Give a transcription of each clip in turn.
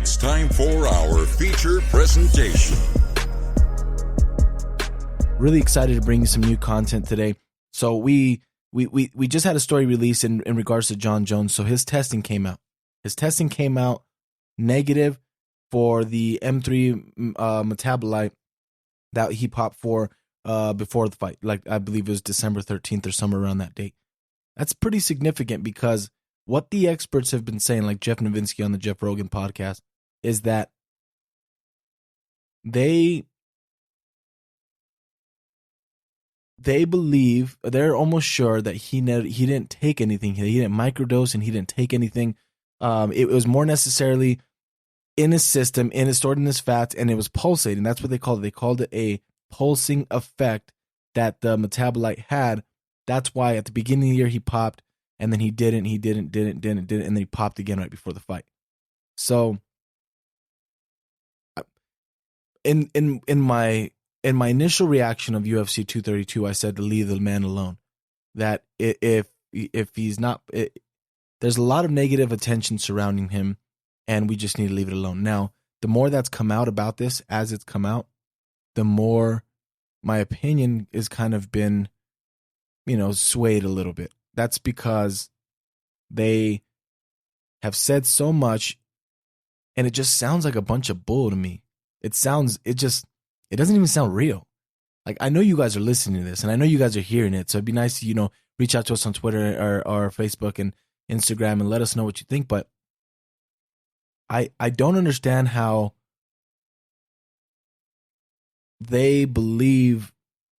It's time for our feature presentation. Really excited to bring you some new content today. So we just had a story release in regards to Jon Jones. So his testing came out. His testing came out negative for the M3 metabolite that he popped for before the fight. Like, I believe it was December 13th or somewhere around that date. That's pretty significant because what the experts have been saying, like Jeff Novinsky on the Jeff Rogan podcast, is that they believe, they're almost sure that he didn't take anything. He didn't microdose and he didn't take anything. It was more necessarily in his system, stored in his fats, and it was pulsating. That's what they called it. They called it a pulsing effect that the metabolite had. That's why at the beginning of the year he popped, and then he didn't, and then he popped again right before the fight. So in my initial reaction of UFC 232, I said to leave the man alone. That if he's not, there's a lot of negative attention surrounding him, and we just need to leave it alone. Now, the more that's come out about this as it's come out, the more my opinion is kind of been, swayed a little bit. That's because they have said so much, and it just sounds like a bunch of bull to me. It doesn't even sound real. Like, I know you guys are listening to this, and I know you guys are hearing it, so it'd be nice to, reach out to us on Twitter or Facebook and Instagram and let us know what you think. But I don't understand how they believe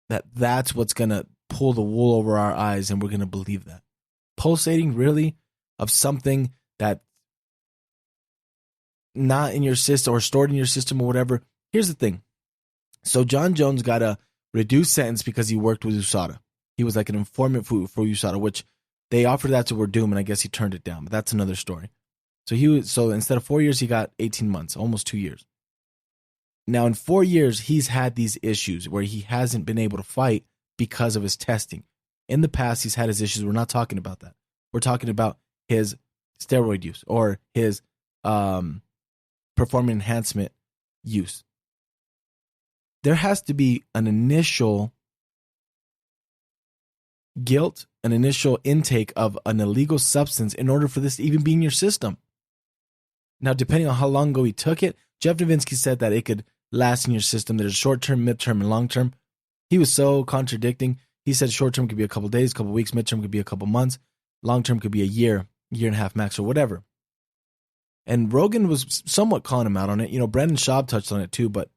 that that's what's going to pull the wool over our eyes, and we're going to believe that. Pulsating, really, of something that's not in your system or stored in your system or whatever. Here's the thing. So Jon Jones got a reduced sentence because he worked with USADA. He was like an informant for USADA, which they offered that to Werdum, and I guess he turned it down, but that's another story. So instead of 4 years, he got 18 months, almost 2 years. Now, in 4 years, he's had these issues where he hasn't been able to fight because of his testing. In the past, he's had his issues. We're not talking about that. We're talking about his steroid use or his performance enhancement use. There has to be an initial guilt, an initial intake of an illegal substance in order for this to even be in your system. Now, depending on how long ago he took it, Jeff Novinsky said that it could last in your system. There's short-term, mid-term, and long-term. He was so contradicting. He said short-term could be a couple days, a couple weeks, mid-term could be a couple months, long-term could be a year and a half max, or whatever. And Rogan was somewhat calling him out on it. Brendan Schaub touched on it too, but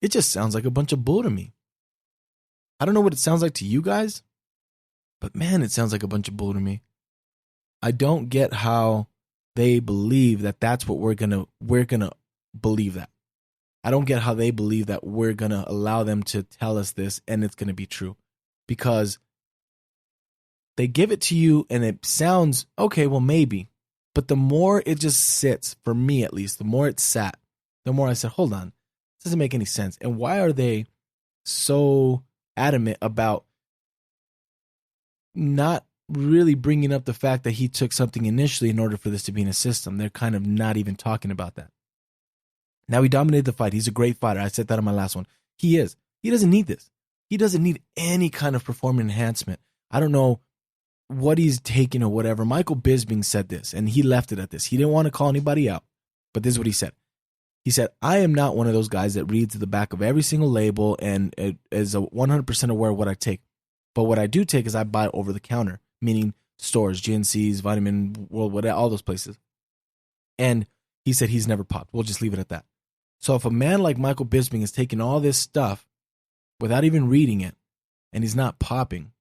it just sounds like a bunch of bull to me. I don't know what it sounds like to you guys, but man, it sounds like a bunch of bull to me. I don't get how they believe that that's what we're gonna believe that. I don't get how they believe that we're gonna allow them to tell us this and it's gonna be true, because they give it to you and it sounds okay. Well, maybe, but the more it just sits, for me at least, the more it sat, the more I said, hold on, this doesn't make any sense. And why are they so adamant about not really bringing up the fact that he took something initially in order for this to be in his system? They're kind of not even talking about that. Now, he dominated the fight. He's a great fighter. I said that on my last one. He is. He doesn't need this. He doesn't need any kind of performance enhancement. I don't know what he's taking or whatever. Michael Bisping said this, and he left it at this. He didn't want to call anybody out, but this is what he said. He said, I am not one of those guys that reads the back of every single label and is 100% aware of what I take. But what I do take is I buy over the counter, meaning stores, GNCs, Vitamin World, whatever, all those places. And he said he's never popped. We'll just leave it at that. So if a man like Michael Bisping is taking all this stuff without even reading it, and he's not popping,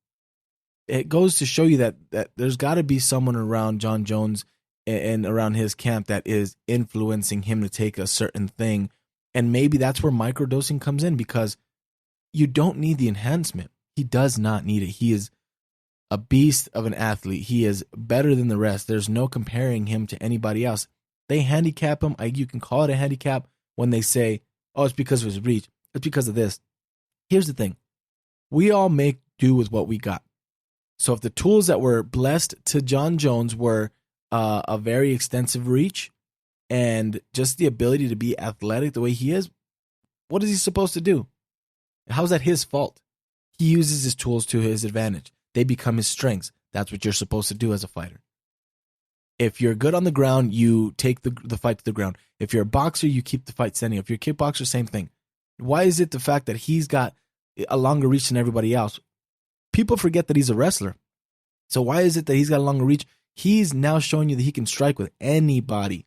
it goes to show you that there's got to be someone around Jon Jones and around his camp that is influencing him to take a certain thing. And maybe that's where microdosing comes in, because you don't need the enhancement. He does not need it. He is a beast of an athlete. He is better than the rest. There's no comparing him to anybody else. They handicap him. You can call it a handicap when they say, oh, it's because of his reach. It's because of this. Here's the thing. We all make do with what we got. So if the tools that were blessed to Jon Jones were a very extensive reach, and just the ability to be athletic the way he is, what is he supposed to do? How's that his fault? He uses his tools to his advantage. They become his strengths. That's what you're supposed to do as a fighter. If you're good on the ground, you take the fight to the ground. If you're a boxer, you keep the fight standing. If you're a kickboxer, same thing. Why is it the fact that he's got a longer reach than everybody else? People forget that he's a wrestler. So why is it that he's got a longer reach? He's now showing you that he can strike with anybody.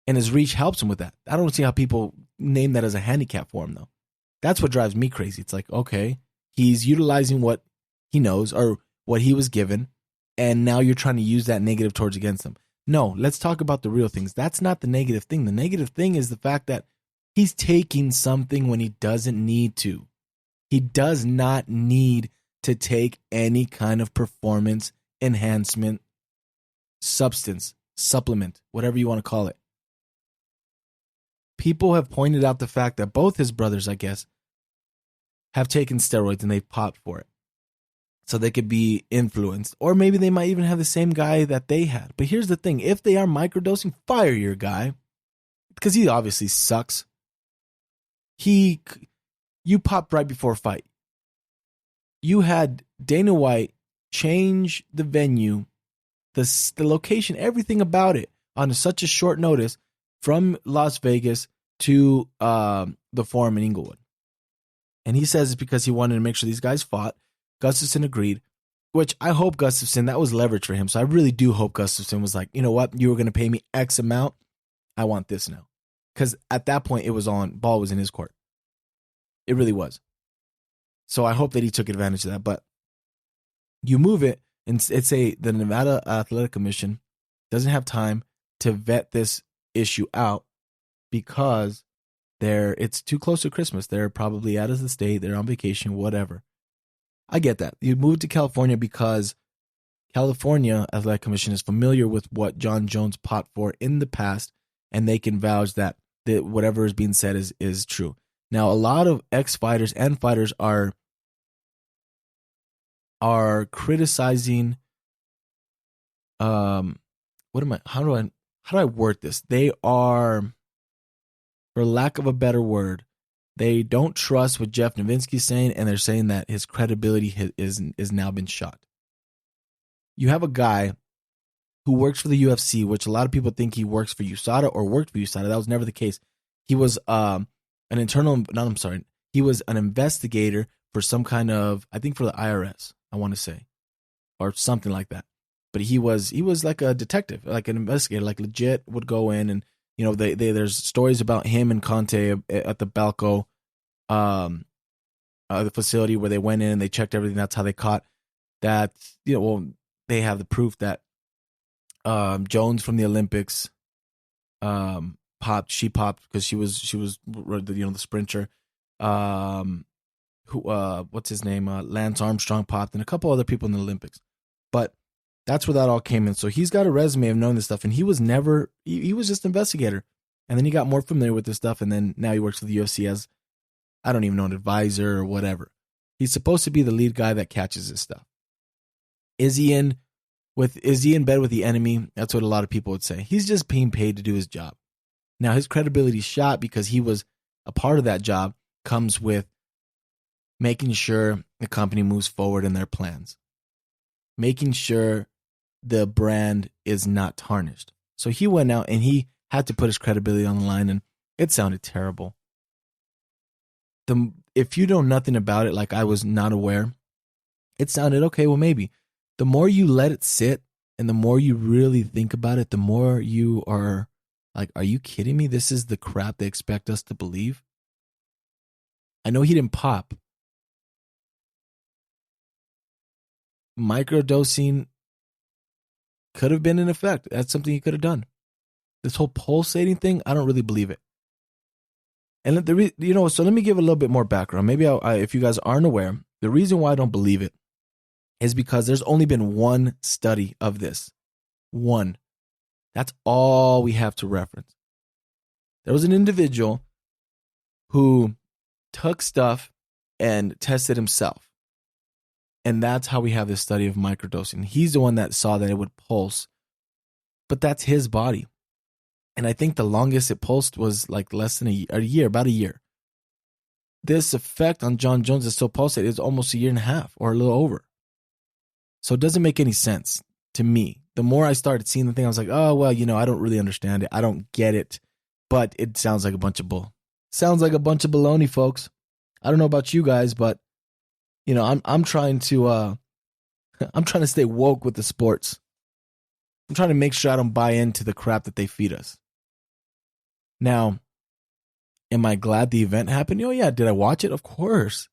And his reach helps him with that. I don't see how people name that as a handicap for him, though. That's what drives me crazy. It's like, okay, he's utilizing what he knows or what he was given, and now you're trying to use that negative towards against him. No, let's talk about the real things. That's not the negative thing. The negative thing is the fact that he's taking something when he doesn't need to. He does not need to take any kind of performance enhancement, substance, supplement, whatever you want to call it. People have pointed out the fact that both his brothers, I guess, have taken steroids and they've popped for it. So they could be influenced. Or maybe they might even have the same guy that they had. But here's the thing. If they are microdosing, fire your guy. Because he obviously sucks. You popped right before a fight. You had Dana White change the venue, the location, everything about it on such a short notice from Las Vegas to the Forum in Inglewood. And he says it's because he wanted to make sure these guys fought. Gustafsson agreed, which I hope Gustafsson, that was leverage for him. So I really do hope Gustafsson was like, you know what? You were going to pay me X amount. I want this now. Because at that point, it was ball was in his court. It really was. So I hope that he took advantage of that. But you move it, and it's the Nevada Athletic Commission doesn't have time to vet this issue out because it's too close to Christmas. They're probably out of the state. They're on vacation, whatever. I get that. You moved to California because California Athletic Commission is familiar with what Jon Jones fought for in the past, and they can vouch that whatever is being said is true. Now, a lot of ex-fighters and fighters are criticizing. How do I word this? They are, for lack of a better word, they don't trust what Jeff Novinsky's saying, and they're saying that his credibility is now been shot. You have a guy who works for the UFC, which a lot of people think he works for USADA or worked for USADA. That was never the case. He was he was an investigator for some kind of, I think for the IRS, I want to say, or something like that. But he was like a detective, like an investigator, like legit would go in and, you know, there's stories about him and Conte at the Balco, the facility where they went in and they checked everything. That's how they caught that. You know, well, they have the proof that Jones from the Olympics popped. She popped because she was the sprinter. What's his name? Lance Armstrong popped, and a couple other people in the Olympics. But that's where that all came in. So he's got a resume of knowing this stuff, and he was never, he was just an investigator. And then he got more familiar with this stuff, and then now he works for the UFC as, I don't even know, an advisor or whatever. He's supposed to be the lead guy that catches this stuff. Is he in bed with the enemy? That's what a lot of people would say. He's just being paid to do his job. Now, his credibility shot because he was a part of that job comes with making sure the company moves forward in their plans, making sure the brand is not tarnished. So he went out and he had to put his credibility on the line, and it sounded terrible. If you know nothing about it, like I was not aware, it sounded okay. Well, maybe the more you let it sit and the more you really think about it, the more you are like, are you kidding me? This is the crap they expect us to believe. I know he didn't pop. Microdosing could have been in effect. That's something he could have done. This whole pulsating thing, I don't really believe it. And so let me give a little bit more background. Maybe if you guys aren't aware, the reason why I don't believe it is because there's only been one study of this. One. That's all we have to reference. There was an individual who took stuff and tested himself. And that's how we have this study of microdosing. He's the one that saw that it would pulse. But that's his body. And I think the longest it pulsed was like less than a year, about a year. This effect on Jon Jones is still pulsating is almost a year and a half or a little over. So it doesn't make any sense to me. The more I started seeing the thing, I was like, oh, well, I don't really understand it. I don't get it. But it sounds like a bunch of bull. Sounds like a bunch of baloney, folks. I don't know about you guys, but I'm trying to I'm trying to stay woke with the sports. I'm trying to make sure I don't buy into the crap that they feed us. Now, am I glad the event happened? Oh yeah, did I watch it? Of course.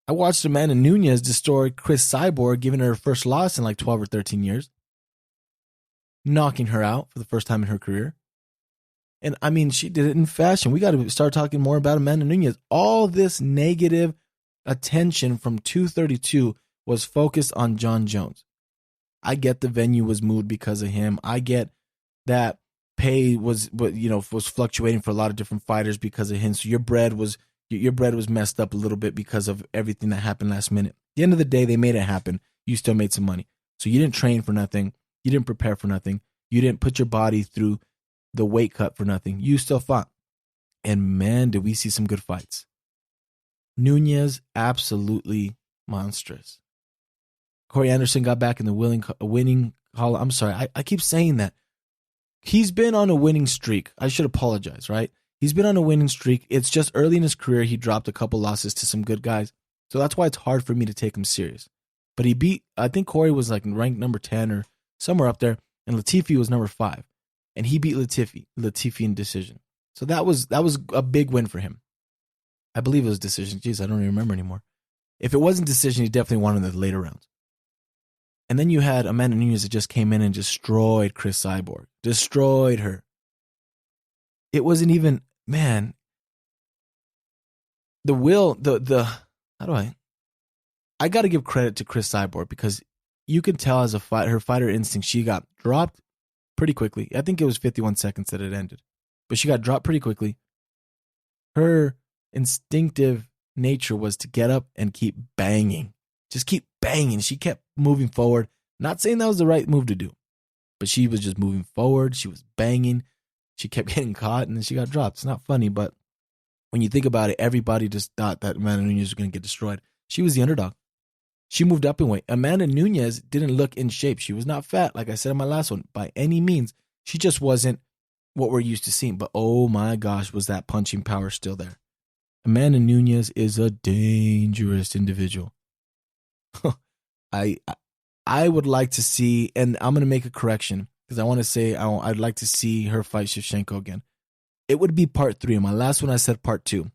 I watched Amanda Nunes destroy Chris Cyborg, giving her first loss in like 12 or 13 years. Knocking her out for the first time in her career. And I mean, she did it in fashion. We got to start talking more about Amanda Nunes. All this negative attention from 232 was focused on Jon Jones. I get the venue was moved because of him. I get that pay was fluctuating for a lot of different fighters because of him. So your bread was messed up a little bit because of everything that happened last minute. At the end of the day, they made it happen. You still made some money. So you didn't train for nothing. You didn't prepare for nothing. You didn't put your body through the weight cut for nothing. You still fought. And man, did we see some good fights. Nunes, absolutely monstrous. Corey Anderson got back in the winning column. I'm sorry, I keep saying that. He's been on a winning streak. I should apologize, right? He's been on a winning streak. It's just early in his career, he dropped a couple losses to some good guys. So that's why it's hard for me to take him serious. But I think Corey was like ranked number 10 or somewhere up there, and Latifi was number 5. And he beat Latifi in decision. So that was a big win for him. I believe it was decision. Jeez, I don't even remember anymore. If it wasn't decision, he definitely won in the later rounds. And then you had Amanda Nunes that just came in and destroyed Chris Cyborg. Destroyed her. It wasn't even, man. I got to give credit to Chris Cyborg because you can tell as her fighter instinct, she got dropped pretty quickly. I think it was 51 seconds that it ended. But she got dropped pretty quickly. Her instinctive nature was to get up and keep banging. Just keep banging. She kept moving forward. Not saying that was the right move to do. But she was just moving forward. She was banging. She kept getting caught and then she got dropped. It's not funny, but when you think about it, everybody just thought that Amanda Nunes was going to get destroyed. She was the underdog. She moved up in weight. Amanda Nunes didn't look in shape. She was not fat, like I said in my last one, by any means. She just wasn't what we're used to seeing. But oh my gosh, was that punching power still there. Amanda Nunes is a dangerous individual. I would like to see, and I'm going to make a correction, because I want to say I'd like to see her fight Shevchenko again. It would be part 3. In my last one, I said part 2.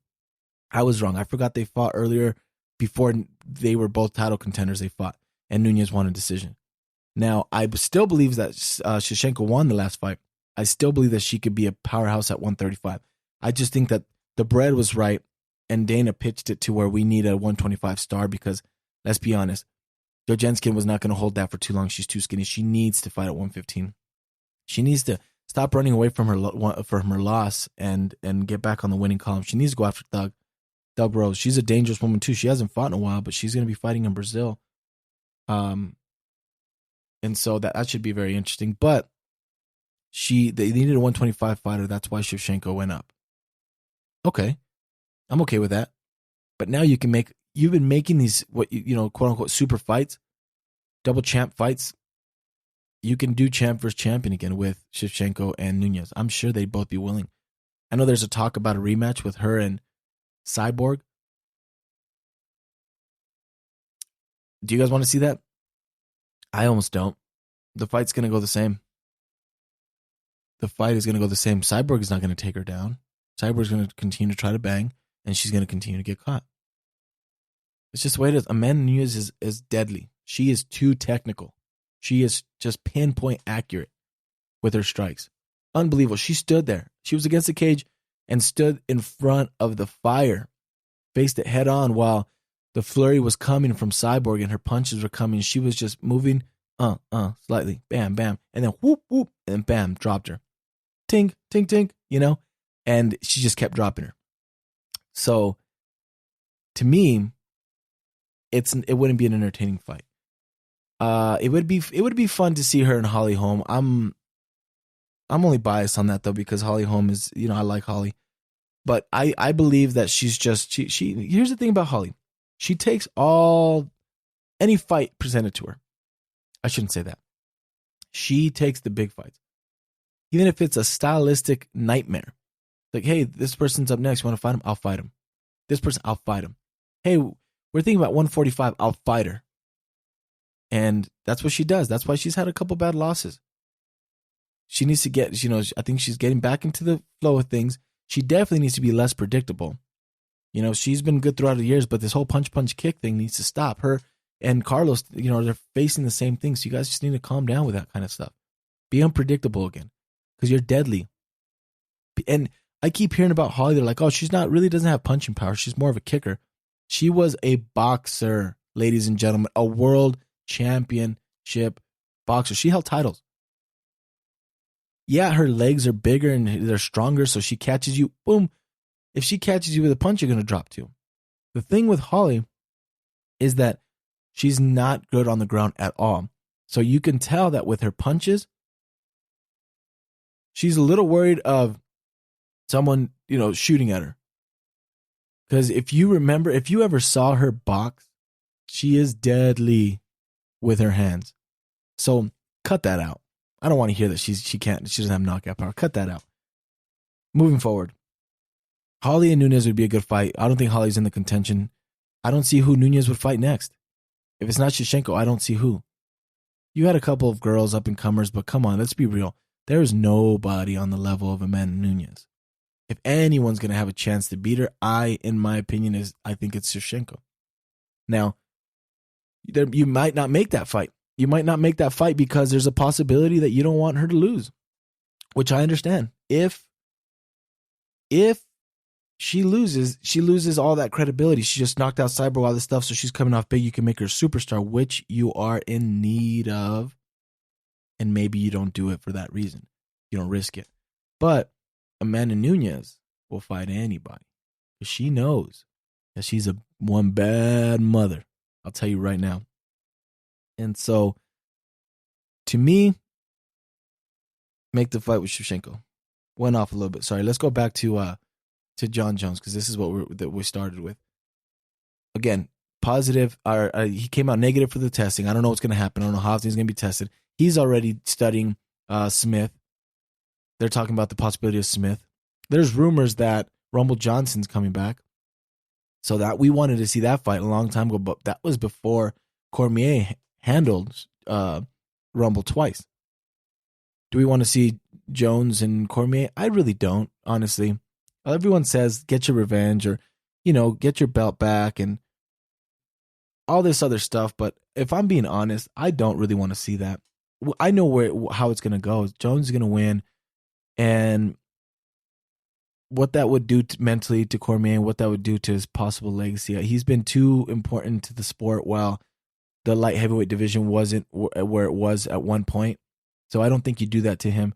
I was wrong. I forgot they fought earlier before they were both title contenders. They fought, and Nunes won a decision. Now, I still believe that Shevchenko won the last fight. I still believe that she could be a powerhouse at 135. I just think that the bread was right, and Dana pitched it to where we need a 125 star because, let's be honest, Jojenskin was not going to hold that for too long. She's too skinny. She needs to fight at 115. She needs to stop running away from her loss and get back on the winning column. She needs to go after Doug Rose. She's a dangerous woman too. She hasn't fought in a while, but she's going to be fighting in Brazil. And so that should be very interesting. But they needed a 125 fighter. That's why Shevchenko went up. Okay. I'm okay with that. But now you've been making these, quote unquote, super fights, double champ fights. You can do champ versus champion again with Shevchenko and Nunes. I'm sure they'd both be willing. I know there's a talk about a rematch with her and Cyborg. Do you guys want to see that? I almost don't. The fight's going to go the same. The fight is going to go the same. Cyborg is not going to take her down. Cyborg's going to continue to try to bang, and she's going to continue to get caught. It's just the way it is. Amanda Nunes is deadly. She is too technical. She is just pinpoint accurate with her strikes. Unbelievable. She stood there. She was against the cage and stood in front of the fire, faced it head on while the flurry was coming from Cyborg and her punches were coming. She was just moving, slightly, bam, bam, and then whoop, whoop, and bam, dropped her. Tink, tink, tink, and she just kept dropping her. So, to me, it wouldn't be an entertaining fight. It would be fun to see her and Holly Holm. I'm only biased on that though because Holly Holm is, I like Holly, but I believe that she's just she. Here's the thing about Holly, she takes any fight presented to her. I shouldn't say that. She takes the big fights, even if it's a stylistic nightmare. Like, hey, this person's up next. You want to fight him? I'll fight him. This person, I'll fight him. Hey, we're thinking about 145. I'll fight her. And that's what she does. That's why she's had a couple bad losses. She needs to get, I think she's getting back into the flow of things. She definitely needs to be less predictable. She's been good throughout the years, but this whole punch, kick thing needs to stop. Her and Carlos, they're facing the same thing. So you guys just need to calm down with that kind of stuff. Be unpredictable again because you're deadly. And I keep hearing about Holly. They're like, oh, she's not really doesn't have punching power. She's more of a kicker. She was a boxer, ladies and gentlemen, a world championship boxer. She held titles. Yeah, her legs are bigger and they're stronger, so she catches you, boom. If she catches you with a punch, you're going to drop too. The thing with Holly is that she's not good on the ground at all. So you can tell that with her punches, she's a little worried of someone, shooting at her. Because if you ever saw her box, she is deadly with her hands. So cut that out. I don't want to hear that she doesn't have knockout power. Cut that out. Moving forward, Holly and Nunes would be a good fight. I don't think Holly's in the contention. I don't see who Nunes would fight next. If it's not Shevchenko, I don't see who. You had a couple of girls up and comers, but come on, let's be real. There is nobody on the level of Amanda Nunes. If anyone's going to have a chance to beat her, in my opinion, I think it's Shevchenko. Now, you might not make that fight. You might not make that fight because there's a possibility that you don't want her to lose, which I understand. If she loses all that credibility. She just knocked out Cyborg, all this stuff, so she's coming off big. You can make her a superstar, which you are in need of, and maybe you don't do it for that reason. You don't risk it. But Amanda Nunes will fight anybody because she knows that she's one bad mother. I'll tell you right now. And so, to me, make the fight with Shevchenko. Went off a little bit. Sorry. Let's go back to Jon Jones because this is what we started with. Again, positive. He came out negative for the testing. I don't know what's going to happen. I don't know how often he's going to be tested. He's already studying Smith. They're talking about the possibility of Smith. There's rumors that Rumble Johnson's coming back. So that we wanted to see that fight a long time ago, but that was before Cormier handled Rumble twice. Do we want to see Jones and Cormier? I really don't, honestly. Everyone says get your revenge or, get your belt back and all this other stuff. But if I'm being honest, I don't really want to see that. I know how it's going to go. Jones is going to win. And what that would do mentally to Cormier and what that would do to his possible legacy. He's been too important to the sport while the light heavyweight division wasn't where it was at one point. So I don't think you do that to him.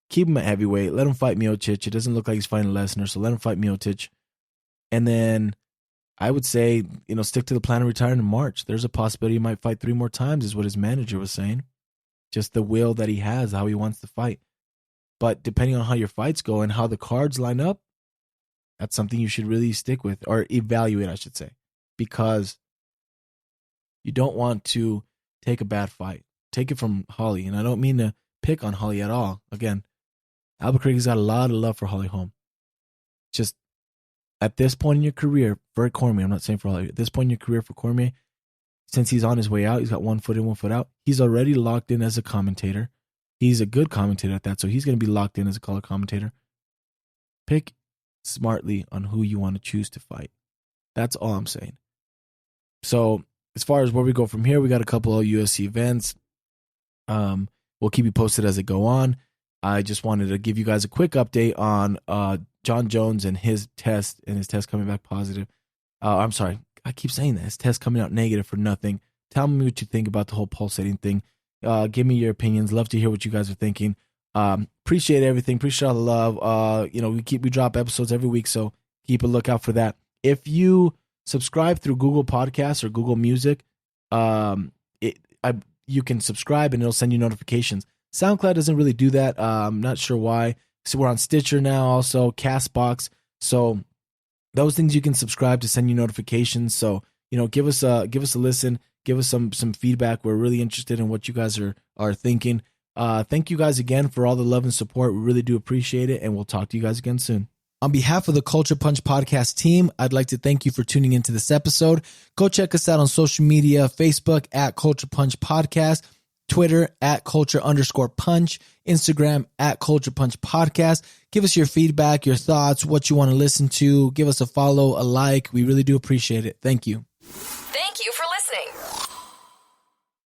Keep him at heavyweight. Let him fight Miocic. It doesn't look like he's fighting Lesnar, so let him fight Miocic. And then I would say, stick to the plan of retiring in March. There's a possibility he might fight 3 more times is what his manager was saying. Just the will that he has, how he wants to fight. But depending on how your fights go and how the cards line up, that's something you should really stick with or evaluate, I should say, because you don't want to take a bad fight. Take it from Holly. And I don't mean to pick on Holly at all. Again, Albuquerque's got a lot of love for Holly Holm. Just at this point in your career for Cormier, I'm not saying for Holly, at this point in your career for Cormier, since he's on his way out, he's got 1 foot in, 1 foot out. He's already locked in as a commentator. He's a good commentator at that, so he's going to be locked in as a color commentator. Pick smartly on who you want to choose to fight. That's all I'm saying. So as far as where we go from here, we got a couple of UFC events. We'll keep you posted as it go on. I just wanted to give you guys a quick update on Jon Jones and his test coming back positive. I'm sorry, I keep saying that. His test coming out negative for nothing. Tell me what you think about the whole pulsating thing. Give me your opinions. Love to hear what you guys are thinking. Appreciate everything. Appreciate all the love. We drop episodes every week, so keep a lookout for that. If you subscribe through Google Podcasts or Google Music, you can subscribe and it'll send you notifications. SoundCloud doesn't really do that. I'm not sure why. So we're on Stitcher now, also Castbox. So those things you can subscribe to send you notifications. So, give us a listen, give us some feedback. We're really interested in what you guys are thinking. Thank you guys again for all the love and support. We really do appreciate it, and we'll talk to you guys again soon. On behalf of the Culture Punch podcast team, I'd like to thank you for tuning into this episode. Go check us out on social media, Facebook at Culture Punch Podcast, Twitter at Culture_Punch, Instagram at Culture Punch Podcast. Give us your feedback, your thoughts, what you want to listen to. Give us a follow, a like. We really do appreciate it. Thank you. Thank you for